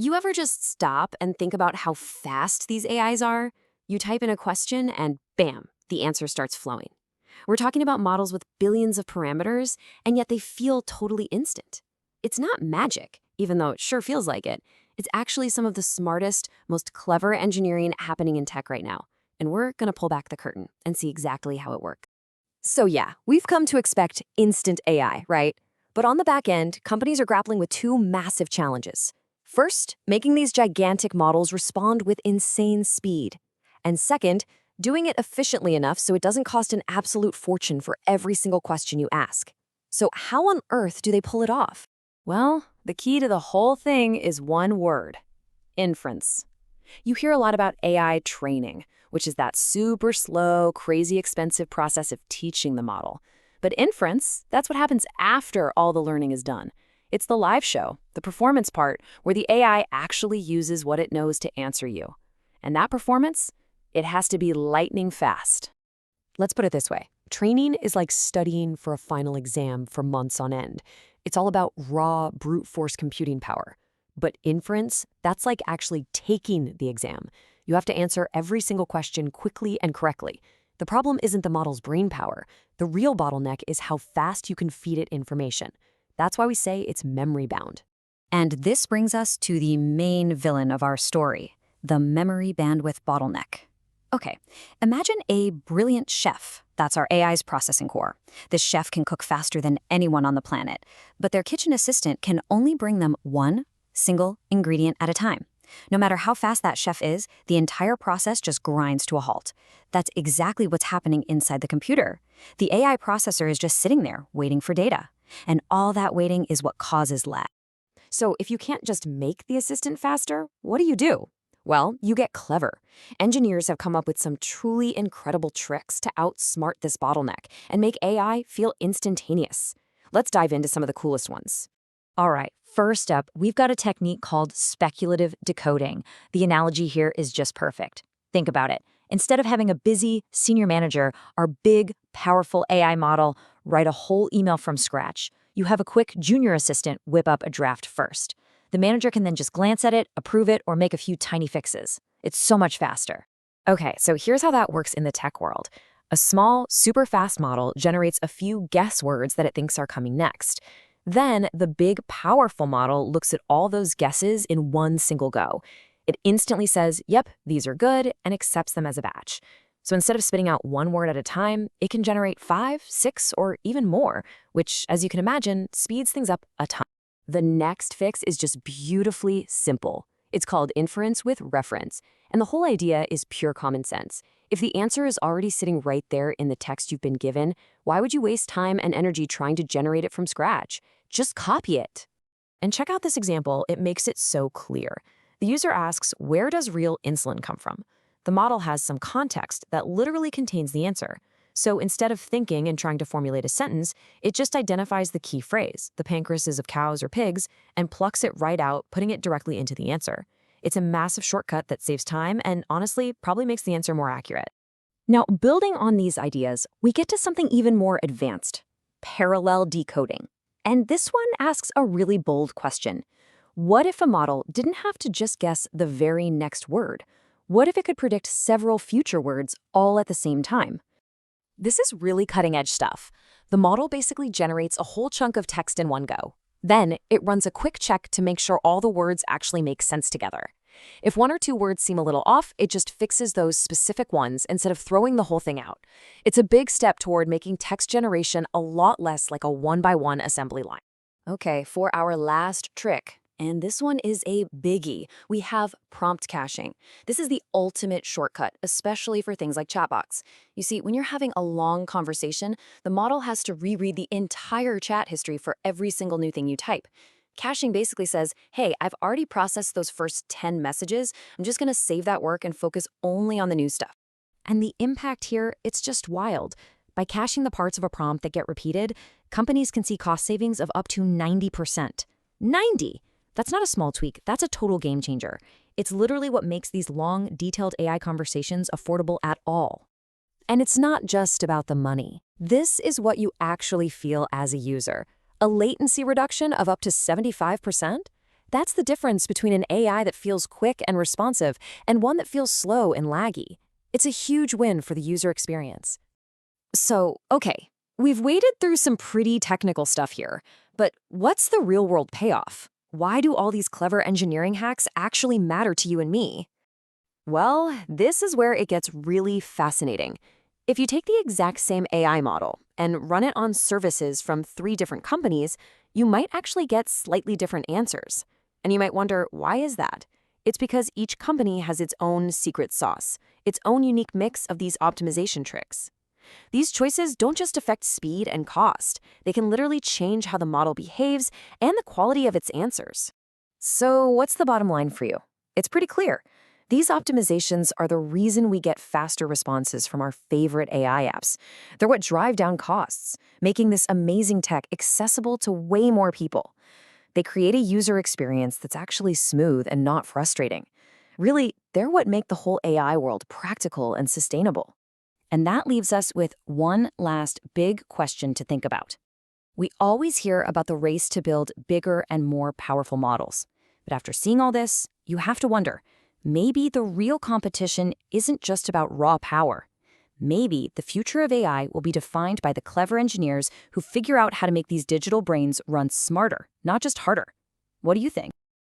You ever just stop and think about how fast these AIs are? You type in a question and bam, the answer starts flowing. We're talking about models with billions of parameters, and yet they feel totally instant. It's not magic, even though it sure feels like it. It's actually some of the smartest, most clever engineering happening in tech right now. And we're going to pull back the curtain and see exactly how it works. So yeah, we've come to expect instant AI, right? But on the back end, companies are grappling with two massive challenges. First, making these gigantic models respond with insane speed. And second, doing it efficiently enough so it doesn't cost an absolute fortune for every single question you ask. So how on earth do they pull it off? Well, the key to the whole thing is one word: inference. You hear a lot about AI training, which is that super slow, crazy expensive process of teaching the model. But inference, that's what happens after all the learning is done. It's the live show, the performance part, where the AI actually uses what it knows to answer you. And that performance, it has to be lightning fast. Let's put it this way. Training is like studying for a final exam for months on end. It's all about raw, brute force computing power. But inference, that's like actually taking the exam. You have to answer every single question quickly and correctly. The problem isn't the model's brain power. The real bottleneck is how fast you can feed it information. That's why we say it's memory bound. And this brings us to the main villain of our story, the memory bandwidth bottleneck. Okay, imagine a brilliant chef. That's our AI's processing core. This chef can cook faster than anyone on the planet, but their kitchen assistant can only bring them one single ingredient at a time. No matter how fast that chef is, the entire process just grinds to a halt. That's exactly what's happening inside the computer. The AI processor is just sitting there, waiting for data. And all that waiting is what causes lag. So if you can't just make the assistant faster, what do? Well, you get clever. Engineers have come up with some truly incredible tricks to outsmart this bottleneck and make AI feel instantaneous. Let's dive into some of the coolest ones. All right, first up, we've got a technique called speculative decoding. The analogy here is just perfect. Think about it. Instead of having a busy senior manager, our big, powerful AI model write a whole email from scratch, you have a quick junior assistant whip up a draft first. The manager can then just glance at it, approve it, or make a few tiny fixes. It's so much faster. Okay, so here's how that works in the tech world. A small, super fast model generates a few guess words that it thinks are coming next. Then the big, powerful model looks at all those guesses in one single go. It instantly says, yep, these are good, and accepts them as a batch. So instead of spitting out one word at a time, it can generate 5, 6, or even more, which, as you can imagine, speeds things up a ton. The next fix is just beautifully simple. It's called inference with reference, and the whole idea is pure common sense. If the answer is already sitting right there in the text you've been given, why would you waste time and energy trying to generate it from scratch? Just copy it. And check out this example, it makes it so clear. The user asks, where does real insulin come from? The model has some context that literally contains the answer. So instead of thinking and trying to formulate a sentence, it just identifies the key phrase, the pancreases of cows or pigs, and plucks it right out, putting it directly into the answer. It's a massive shortcut that saves time and honestly probably makes the answer more accurate. Now, building on these ideas, we get to something even more advanced: parallel decoding. And this one asks a really bold question. What if a model didn't have to just guess the very next word? What if it could predict several future words all at the same time? This is really cutting-edge stuff. The model basically generates a whole chunk of text in one go. Then it runs a quick check to make sure all the words actually make sense together. If one or two words seem a little off, it just fixes those specific ones instead of throwing the whole thing out. It's a big step toward making text generation a lot less like a one-by-one assembly line. Okay, for our last trick, and this one is a biggie, we have prompt caching. This is the ultimate shortcut, especially for things like chatbots. You see, when you're having a long conversation, the model has to reread the entire chat history for every single new thing you type. Caching basically says, hey, I've already processed those first 10 messages. I'm just going to save that work and focus only on the new stuff. And the impact here, it's just wild. By caching the parts of a prompt that get repeated, companies can see cost savings of up to 90%. 90! That's not a small tweak, that's a total game changer. It's literally what makes these long, detailed AI conversations affordable at all. And it's not just about the money. This is what you actually feel as a user. A latency reduction of up to 75%? That's the difference between an AI that feels quick and responsive and one that feels slow and laggy. It's a huge win for the user experience. So, okay, we've waded through some pretty technical stuff here, but what's the real-world payoff? Why do all these clever engineering hacks actually matter to you and me? Well, this is where it gets really fascinating. If you take the exact same AI model and run it on services from 3 different companies, you might actually get slightly different answers. And you might wonder, why is that? It's because each company has its own secret sauce, its own unique mix of these optimization tricks. These choices don't just affect speed and cost, they can literally change how the model behaves and the quality of its answers. So, what's the bottom line for you? It's pretty clear. These optimizations are the reason we get faster responses from our favorite AI apps. They're what drive down costs, making this amazing tech accessible to way more people. They create a user experience that's actually smooth and not frustrating. Really, they're what make the whole AI world practical and sustainable. And that leaves us with one last big question to think about. We always hear about the race to build bigger and more powerful models. But after seeing all this, you have to wonder, maybe the real competition isn't just about raw power. Maybe the future of AI will be defined by the clever engineers who figure out how to make these digital brains run smarter, not just harder. What do you think?